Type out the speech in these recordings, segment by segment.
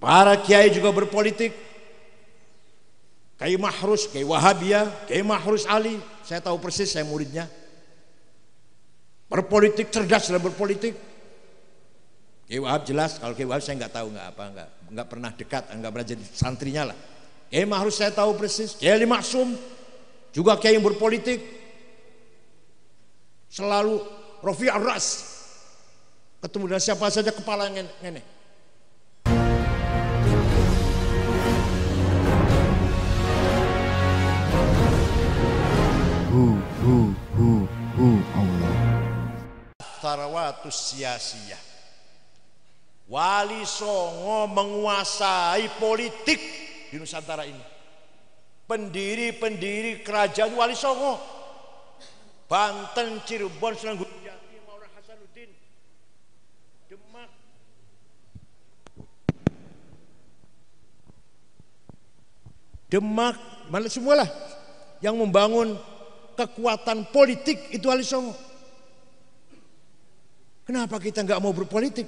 Para kiai juga berpolitik. Kiai Mahrus, Kiai Wahabiyah, Kiai Mahrus Ali, saya tahu persis, saya muridnya. Berpolitik, cerdas dalam berpolitik. Kiai Wahab jelas, kalau Kiai Wahab saya nggak tahu, nggak pernah dekat, nggak pernah jadi santrinya lah. Kiai Mahrus saya tahu persis. Kiai Ali Maksum juga kiai yang berpolitik, selalu Rafi' ar-Ras, ketemu dengan siapa saja kepala ngene. Allah. Tarawatus siyasiyah. Wali Songo menguasai politik di Nusantara ini. Pendiri-pendiri kerajaan Wali Songo, Banten, Cirebon, Sunan Gunung Jati, Maulana Hasanuddin, Demak, mana semualah yang membangun kekuatan politik itu Wali Songo. Kenapa kita nggak mau berpolitik?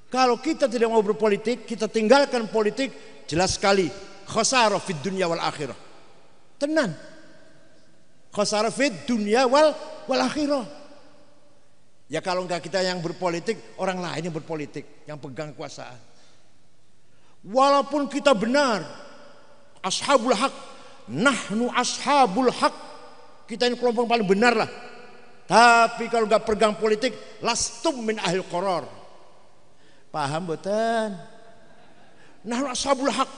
Kalau kita tidak mau berpolitik, kita tinggalkan politik, jelas sekali khasarah fid dunya wal akhirah. Tenan. Khasarah fid dunya wal akhirah. Ya kalau enggak kita yang berpolitik, orang lain yang berpolitik, yang pegang kekuasaan. Walaupun kita benar, ashabul haq, nahnu ashabul haq, kita ini kelompok paling benar lah. Tapi kalau enggak pegang politik, lastum min ahil qoror. Paham betul? Nahnu ashabul haq.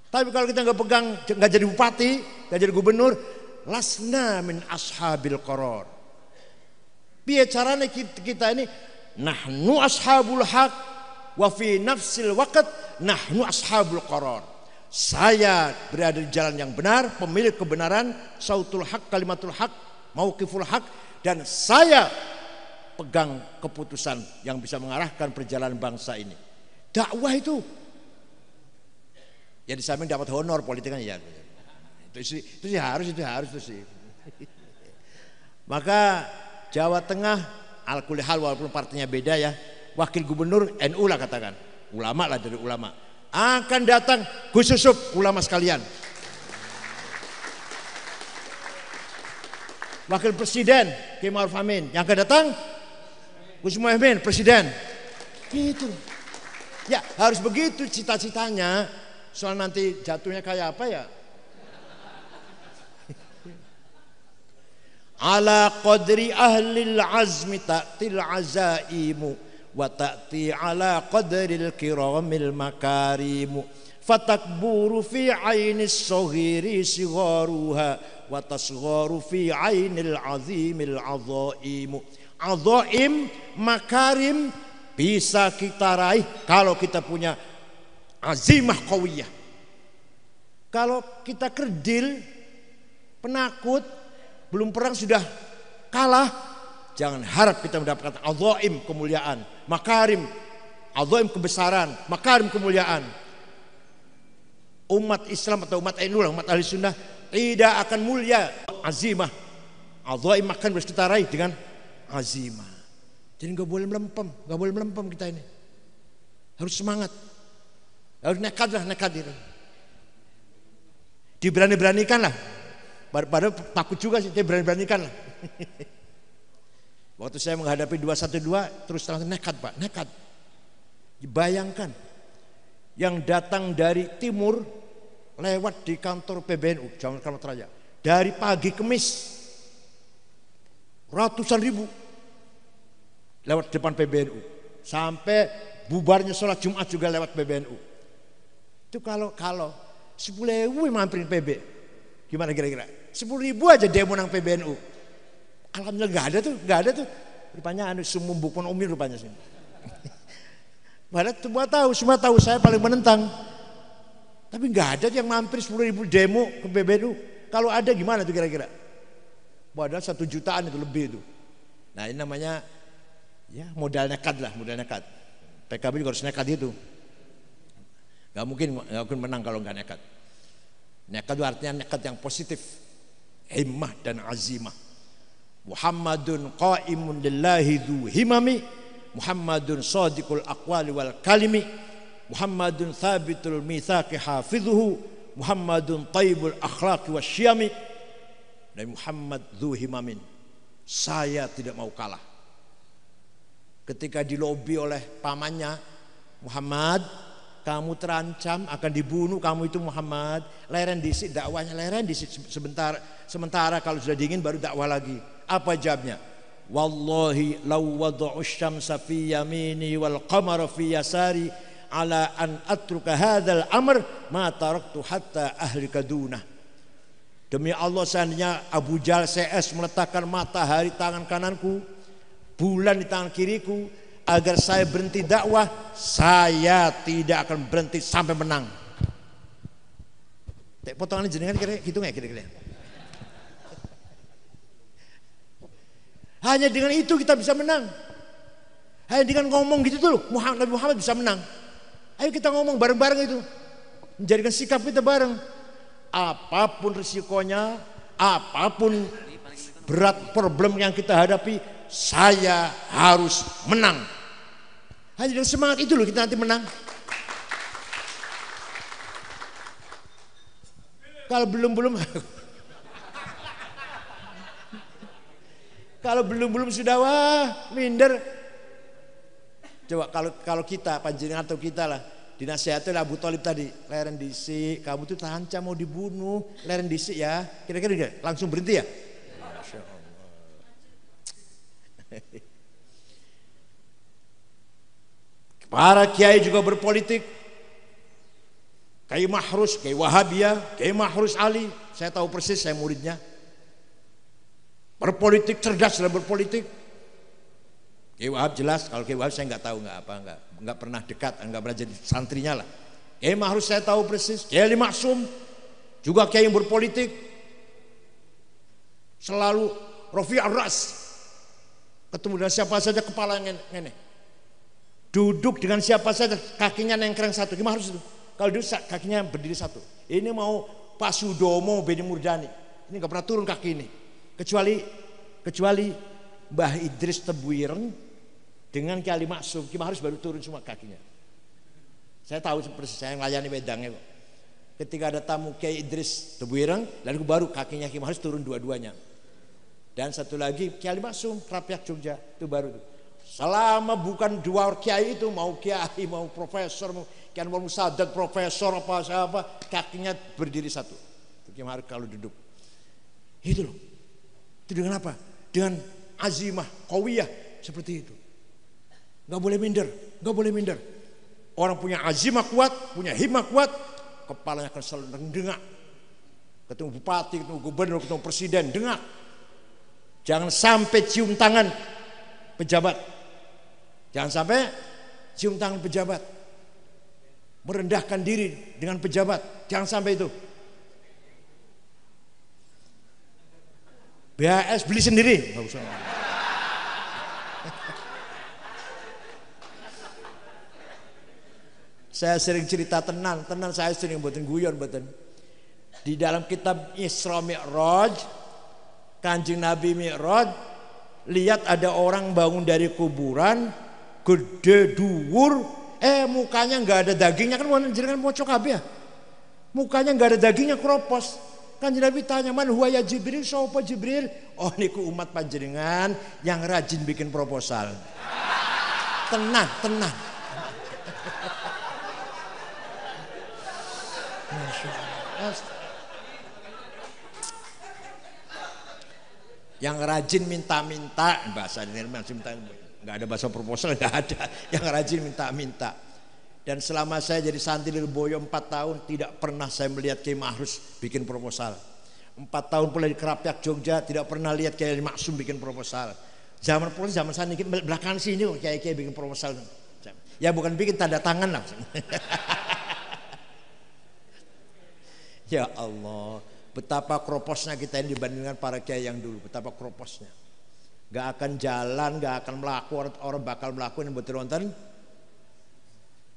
Tapi kalau kita nggak pegang, nggak jadi bupati, nggak jadi gubernur, lasna min ashabil qoror. Piye caranya kita ini? Nahnu ashabul haq wa fi nafsil waqt nahnu ashabul qoror. Saya berada di jalan yang benar, pemilik kebenaran, sautul haq, kalimatul haq, mauqiful haq, dan saya pegang keputusan yang bisa mengarahkan perjalanan bangsa ini. Dakwah itu ya di samping dapat honor politik kan ya. Itu sih harus itu sih. Maka Jawa Tengah al-kulli hal walaupun partainya beda ya, wakil gubernur NU lah katakan. Ulama lah dari ulama. Akan datang Gus Yusuf, ulama sekalian. Wakil presiden Kiai Ma'ruf Amin, yang akan datang Gus Muhaimin, presiden. Gitu. Ya harus begitu cita-citanya. Soal nanti jatuhnya kayak apa ya? Ala qadri ahlil azmi ta'til azaimu wa ta'ti ala qadril kiramil makarimu fatakburu fi ainis saghiri sigharuha wa tasgharu fi ainil azimil azaimu. Azaim, makarim bisa kita raih kalau kita punya azimah qawiyah. Kalau kita kerdil, penakut, belum perang sudah kalah, jangan harap kita mendapatkan azaim, kemuliaan, makarim, azaim kebesaran, makarim kemuliaan. Umat Islam atau umat NU, umat ahli sunnah tidak akan mulia azimah. Azaim akan harus kita raih dengan azimah. Jadi nggak boleh melempem kita ini. Harus semangat, harus nekat itu. Diberani-beranikan lah. Padahal takut juga sih, berani-beranikan lah. Waktu saya menghadapi 212 terus terang nekat Pak, nekat. Bayangkan yang datang dari timur lewat di kantor PBNU Jalan Keramat Raya dari pagi Kemis ratusan ribu lewat depan PBNU sampai bubarnya sholat Jumat juga lewat PBNU. Itu kalau 10.000 mampirin PB, gimana kira-kira? 10.000 aja demo nang PBNU. Alhamdulillah nggak ada tuh. Rupanya sumum bukun umi rupanya sih. Padahal semua tahu saya paling menentang. Tapi nggak ada yang mampir 10.000 demo ke PBNU. Kalau ada gimana tuh kira-kira? Padahal 1 jutaan itu lebih itu. Nah ini namanya ya modal nekat lah, modal nekat. PKB juga harus nekat itu. Gak mungkin menang kalau nggak nekat. Nekat itu artinya nekat yang positif, himmah dan azimah. Muhammadun qaimun lillahi dhu himami, Muhammadun sadiqul aqwali wal kalimi, Muhammadun thabitul mitsaqi hafidhuhu, Muhammadun thayyibul akhlaqi wasyami, dan Muhammad dzu himamin. Saya tidak mau kalah. Ketika dilobi oleh pamannya, Muhammad, kamu terancam akan dibunuh, kamu itu Muhammad, leren disik dakwahnya, leren disik sementara kalau sudah dingin baru dakwah lagi. Apa jawabnya? Wallahi law wada'u syamsa fi yamini wal qamara fi yasari ala an atruka hadzal amr ma taraktu hatta ahlika dunah. Demi Allah, seandainya Abu Jahal CS meletakkan matahari tangan kananku, bulan di tangan kiriku, agar saya berhenti dakwah, saya tidak akan berhenti sampai menang. Potongan jenengan kira gitu nggak kira-kira? Hanya dengan itu kita bisa menang. Hanya dengan ngomong gitu tuh, Nabi Muhammad bisa menang. Ayo kita ngomong bareng-bareng itu, menjadikan sikap kita bareng. Apapun risikonya, apapun berat problem yang kita hadapi, saya harus menang. Hanya dengan semangat itu loh kita nanti menang. Kalau belum kalau belum sudah wah minder. Coba kalau kita panjenengan atau kita lah dinasihati Abu Thalib tadi, leren disik, kamu tuh terancam mau dibunuh, leren disik ya. Kira-kira langsung berhenti ya? Masya Allah. Para kiai juga berpolitik. Kiai Mahrus, Kiai Wahabiyah, Kiai Mahrus Ali, saya tahu persis, saya muridnya. Berpolitik, cerdas dalam berpolitik. Kiai Wahab jelas, kalau Kiai Wahab saya nggak tahu, nggak pernah dekat, nggak pernah jadi santrinya lah. Kiai Mahrus saya tahu persis. Kiai Ali Maksum juga kiai yang berpolitik, selalu Rafi' ar-Ras, ketemu dengan siapa saja kepala ngene, duduk dengan siapa saja kakinya nengkreng satu. Kiai Mahrus itu kalau duduk kakinya berdiri satu. Ini mau Pak Sudomo Beni Murdani, ini nggak pernah turun kaki ini, kecuali Mbah Idris Tebuireng dengan Kiai Ali Maksum, Kiai Mahrus baru turun semua kakinya. Saya tahu persis, saya yang layani wedangnya kok. Ketika ada tamu Kiai Idris Tebuireng, lalu baru kakinya Kiai Mahrus turun dua-duanya. Dan satu lagi Kiai Ali Maksum, Rapiak Jogja, itu baru. Selama bukan dua kiai itu, mau kiai, mau profesor, mau Kiai Anwar Musadat, profesor apa, kakinya berdiri satu. Kiai Mahrus kalau duduk. Itu loh. Itu dengan apa? Dengan azimah, qawiyah seperti itu. Gak boleh minder, gak boleh minder. Orang punya azimah kuat, punya himmah kuat, kepalanya akan selalu dengak. Ketemu bupati, ketemu gubernur, ketemu presiden, dengak. Jangan sampai cium tangan pejabat. Jangan sampai cium tangan pejabat. Merendahkan diri dengan pejabat. Jangan sampai itu. BHS beli sendiri. Gak usah. Saya sering cerita tenan saya sering buatin guyon buatin. Di dalam kitab Isra Mi'raj, Kanjeng Nabi Mi'raj, lihat ada orang bangun dari kuburan, gede dhuwur, mukanya nggak ada dagingnya, kan jenengan mocok kabeh ya. Mukanya nggak ada dagingnya, kropos. Kanjeng Nabi tanya, man huwa ya Jibril, sapa Jibril? Oh niku umat panjenengan yang rajin bikin proposal. Tenang. Yang rajin minta-minta, bahasa ini nggak ada bahasa proposal, nggak ada. Yang rajin minta-minta. Dan selama saya jadi santri di Lirboyo 4 tahun, tidak pernah saya melihat Kiai Mahrus bikin proposal. 4 tahun pula di Kerapiak Jogja, tidak pernah lihat Kiai Maksum bikin proposal. Zaman saya dikit belakangan sini Kiai bikin proposal. Ya bukan bikin, tanda tangan lah. Ya Allah, betapa kroposnya kita ini dibandingkan para kiai yang dulu, betapa kroposnya. Gak akan jalan, gak akan melaku, orang bakal melakukan yang betul nonton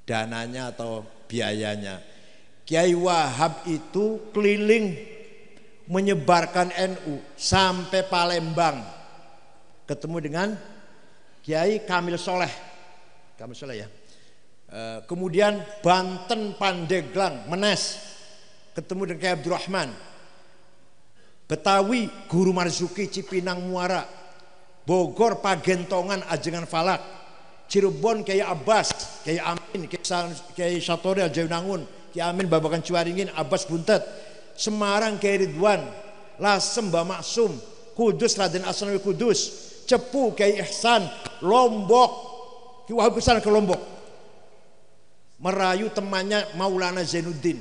dananya atau biayanya. Kiai Wahab itu keliling menyebarkan NU sampai Palembang, ketemu dengan Kiai Kamil Soleh ya. Kemudian Banten Pandeglang Menes ketemu dengan Kiai Abdurrahman. Betawi Guru Marzuki Cipinang Muara. Bogor Pagentongan Ajengan Falak. Cirebon Kiai Abbas, Kiai Amin, Kiai Satori Al-Jaunangun, Kiai Amin Babakan Cuaringin, Abbas Buntet. Semarang Kiai Ridwan, Lasem Mbah Maksum, Kudus Raden Asnawi Kudus, Cepu Kiai Ihsan, Lombok Ki Wahab kesana ke Lombok, merayu temannya Maulana Zainuddin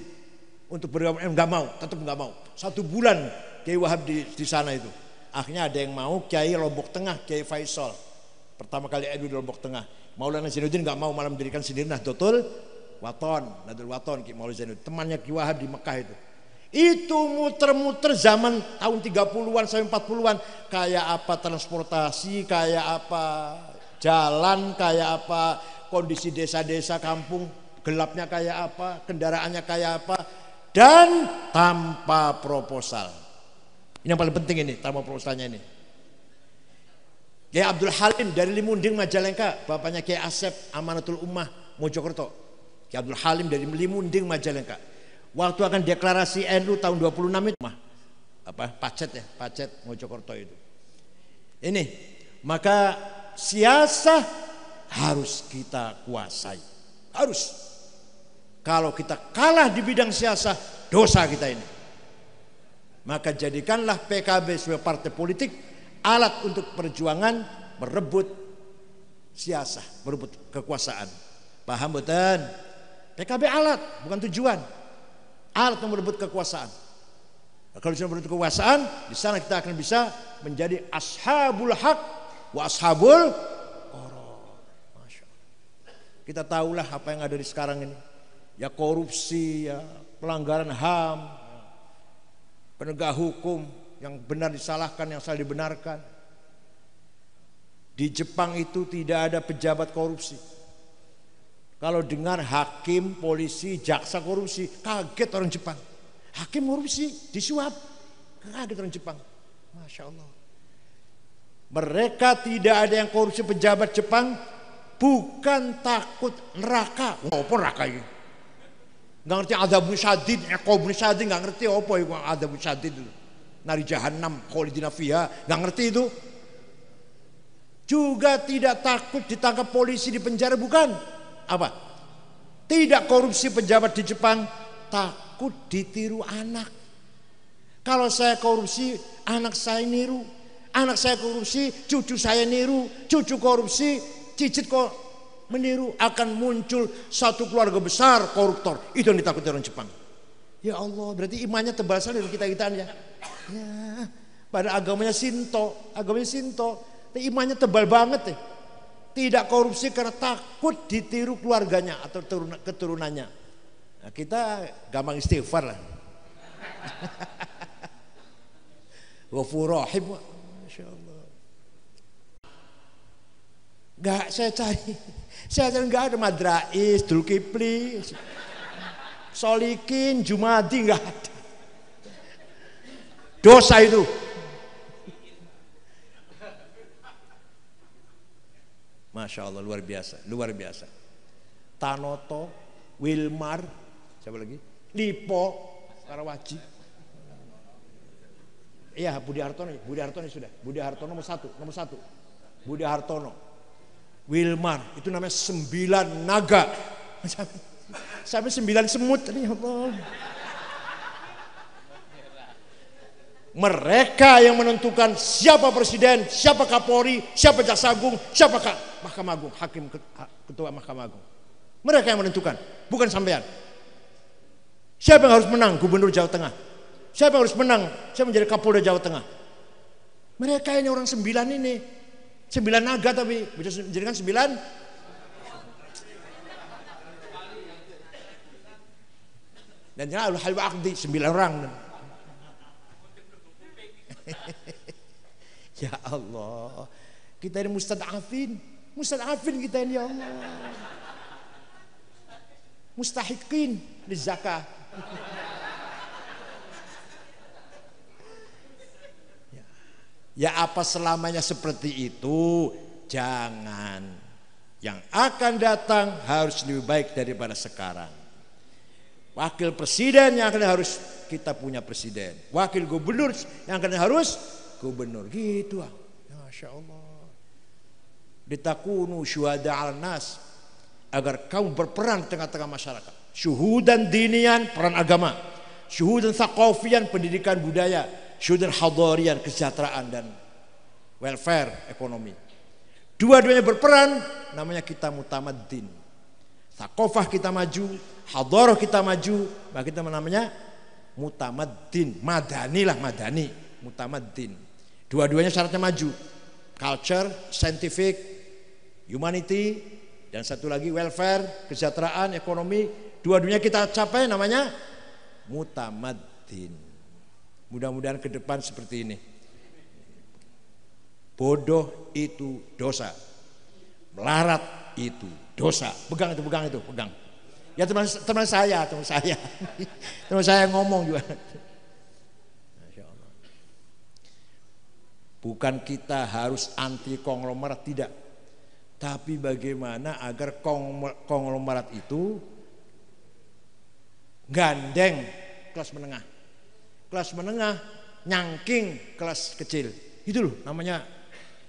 untuk bergabung, nggak mau, tetap nggak mau. 1 bulan Kiai Wahab di sana itu. Akhirnya ada yang mau, Kiai Lombok Tengah, Kiai Faisal, pertama kali NU di Lombok Tengah. Maulana Zainuddin nggak mau, malah mendirikan sendiri Nahdlatul Wathon, Ki Maulana Zainuddin, temannya Ki Wahab di Mekah itu. Itu muter-muter zaman tahun 30-an sampai 40-an, kayak apa transportasi, kayak apa jalan, kayak apa kondisi desa-desa kampung, gelapnya kayak apa, kendaraannya kayak apa, dan tanpa proposal. Ini yang paling penting ini, tanpa proposalnya ini. Kiai Abdul Halim dari Limunding Majalengka, bapaknya Kiai Asep Amanatul Ummah Mojokerto. Kiai Abdul Halim dari Limunding Majalengka. Waktu akan deklarasi NU tahun 26 itu Pacet Mojokerto itu. Ini, maka siasah harus kita kuasai. Harus. Kalau kita kalah di bidang siasah, dosa kita ini. Maka jadikanlah PKB sebagai partai politik alat untuk perjuangan merebut siasah, merebut kekuasaan. Paham betul? PKB alat, bukan tujuan. Alat untuk merebut kekuasaan. Nah, kalau sudah merebut kekuasaan, di sana kita akan bisa menjadi ashabul haq wa ashabul qaror. Masya Allah. Kita tahulah apa yang ada di sekarang ini. Ya korupsi, ya pelanggaran HAM, penegak hukum yang benar disalahkan, yang salah dibenarkan. Di Jepang itu tidak ada pejabat korupsi. Kalau dengar hakim, polisi, jaksa korupsi, kaget orang Jepang. Hakim korupsi, disuap, kaget orang Jepang. Masya Allah. Mereka tidak ada yang korupsi pejabat Jepang, bukan takut neraka. Apa neraka ini? Nggak ngerti adzabun syadid, iqabun syadid, nggak ngerti apa itu adzabun syadid itu. Nari jahanam, khalidina fiha, nggak ngerti itu. Juga tidak takut ditangkap polisi di penjara, bukan. Apa? Tidak korupsi pejabat di Jepang, takut ditiru anak. Kalau saya korupsi, anak saya niru. Anak saya korupsi, cucu saya niru. Cucu korupsi, cicit kok meniru. Akan muncul satu keluarga besar koruptor. Itu yang ditakuti orang Jepang. Ya Allah, berarti imannya tebal sekali dari kita-kitaan ya. Pada agamanya Shinto, tapi imannya tebal banget ya. Tidak korupsi karena takut ditiru keluarganya atau keturunannya. Nah, kita gampang istighfar lah. Ghafurur Rahim, Masya Allah. Enggak, saya cari enggak ada Madrais, Dulkifli, Solikin, Jumadi, enggak ada. Dosa itu. Masya Allah, luar biasa. Tanoto, Wilmar, siapa lagi? Lipo, Karawaci. Iya, Budi Hartono sudah. Budi Hartono nomor satu. Budi Hartono, Wilmar, itu namanya 9 naga. Sampai 9 semut. Ya Allah. Mereka yang menentukan siapa presiden, siapa Kapolri, siapa Jaksa Agung, siapa Mahkamah Agung, hakim ketua Mahkamah Agung. Mereka yang menentukan, bukan sampean. Siapa yang harus menang Gubernur Jawa Tengah? Siapa yang harus menang? Siapa menjadi Kapolda Jawa Tengah? Mereka ini orang 9 ini. 9 naga tapi bisa menjadikan 9. Dan jangan al-hal wa aqdi 9 orang. Ya Allah, kita ini mustad'afin kita ini ya Allah, mustahiqin lizakah. Ya apa selamanya seperti itu, jangan. Yang akan datang harus lebih baik daripada sekarang. Wakil presiden yang akan harus kita punya presiden. Wakil gubernur yang akan harus gubernur. Gitu ah. Masya Allah. Litakunu syuhada 'alan nas, agar kamu berperan di tengah-tengah masyarakat. Syuhudan dinian, peran agama. Syuhudan thaqafiyan, pendidikan budaya. Syuhudan hadarian, kesejahteraan dan welfare ekonomi. Dua-duanya berperan, namanya kita mutamaddin. Thaqafah kita maju, hadarah kita maju, maka kita namanya mutamaddin. Madani lah, madani, mutamaddin. Dua-duanya syaratnya maju. Culture, scientific, humanity, dan satu lagi welfare, kesejahteraan, ekonomi. Dua-duanya kita capai, namanya mutamaddin. Mudah-mudahan ke depan seperti ini. Bodoh itu dosa, melarat itu dosa. Pegang itu, pegang. Ya teman saya, teman saya ngomong juga. Masya Allah. Bukan kita harus anti konglomerat, tidak. Tapi bagaimana agar konglomerat itu gandeng kelas menengah. Kelas menengah nyangking kelas kecil. Itu loh namanya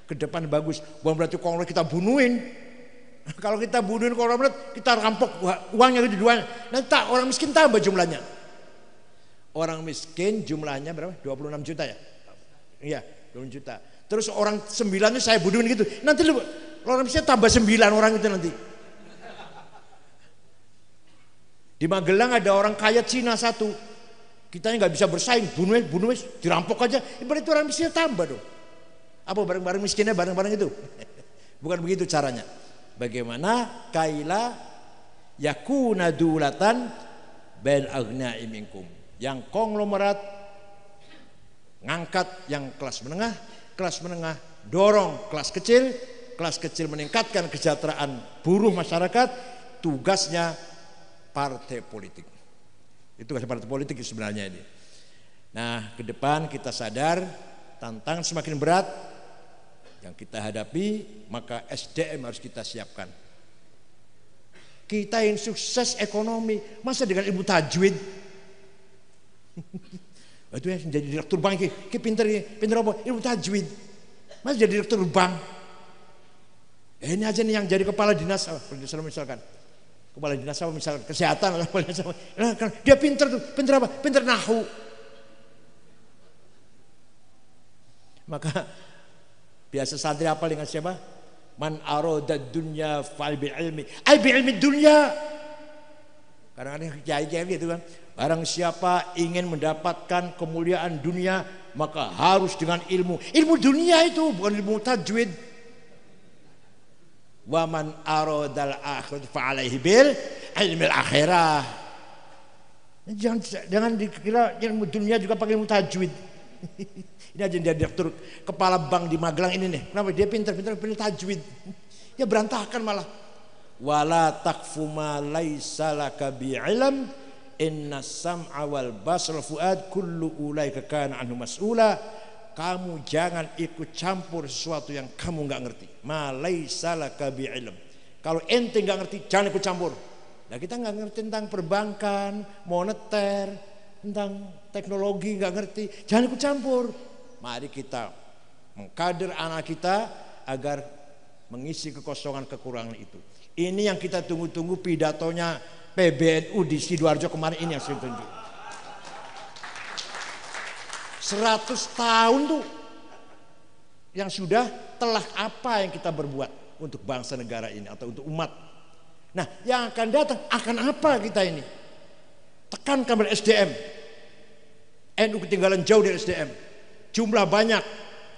ke depan bagus. Bukan berarti konglomerat kita bunuhin. Kalau kita bunuhin konglomerat, kita rampok uangnya gitu duanya. Nanti orang miskin tambah jumlahnya. Orang miskin jumlahnya berapa? 26 juta ya? Iya, 26 juta. Terus orang 9 saya bunuhin gitu. Nanti orang miskin tambah 9 orang itu nanti. Di Magelang ada orang kaya Cina satu. Kitanya nggak bisa bersaing, bunuhin, dirampok aja. Berarti orang miskinnya tambah dong. Apa barang-barang miskinnya barang-barang itu? Bukan begitu caranya. Bagaimana kaila yakuna dulatan bain aghnai minkum. Yang konglomerat ngangkat yang kelas menengah dorong kelas kecil meningkatkan kesejahteraan buruh masyarakat. Tugasnya partai politik. Itu partai politik sebenarnya ini. Nah, ke depan kita sadar tantangan semakin berat yang kita hadapi, maka SDM harus kita siapkan. Kita yang sukses ekonomi, masa dengan ilmu tajwid? Itu ya jadi direktur bank, pinter apa? Ilmu tajwid. Masa jadi direktur bank? Ini aja nih yang jadi kepala dinas, misalkan. Kepala dinas apa misalkan kesehatan, dia pinter tuh, pinter apa? Pinter nahwu. Maka biasa santri apa dengan siapa? Man aradad dunya fa'al bil ilmi. Ai bi ilmi dunya. Kadang-kadang kiai-kiai gitu kan. Barang siapa ingin mendapatkan kemuliaan dunia, maka harus dengan ilmu. Ilmu dunia itu bukan ilmu tajwid. Wa man aradal akhirah fa'alaihi bil ilmi akhirah. Jangan dikira ilmu dunia juga pakai ilmu tajwid. Ini aja dia direktur kepala bank di Magelang ini nih. Kenapa dia pintar tajwid? Ya berantakan malah. Wala taqfu ma laisa laka bi'ilm inna sam'a wal basara fuad kullu ulaika kana anhu mas'ula. Kamu jangan ikut campur sesuatu yang kamu enggak ngerti. Ma laisa laka bi'ilm. Kalau ente enggak ngerti, jangan ikut campur. Nah, kita enggak ngerti tentang perbankan, moneter, tentang teknologi enggak ngerti, jangan ikut campur. Mari kita mengkader anak kita agar mengisi kekosongan kekurangan itu. Ini yang kita tunggu-tunggu pidatonya PBNU di Sidoarjo kemarin ini yang saya tunjuk. 100 tahun tuh yang sudah telah apa yang kita berbuat untuk bangsa negara ini atau untuk umat. Nah, yang akan datang akan apa kita ini? Tekankan pada SDM. NU ketinggalan jauh dari SDM. Jumlah banyak,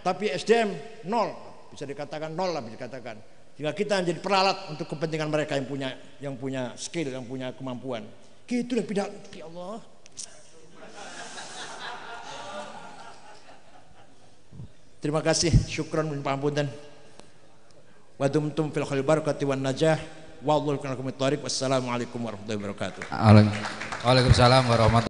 tapi SDM nol, bisa dikatakan nol lah, bisa dikatakan. Jika kita menjadi peralat untuk kepentingan mereka yang punya skill, yang punya kemampuan. Gitu lah pidato, ya Allah. Terima kasih, syukran min pangapunten. Wa dumtum fil khairi barakati wan najah. Wallahu lakum thariq. Wassalamualaikum warahmatullahi wabarakatuh. Waalaikumsalam warahmatullahi wabarakatuh.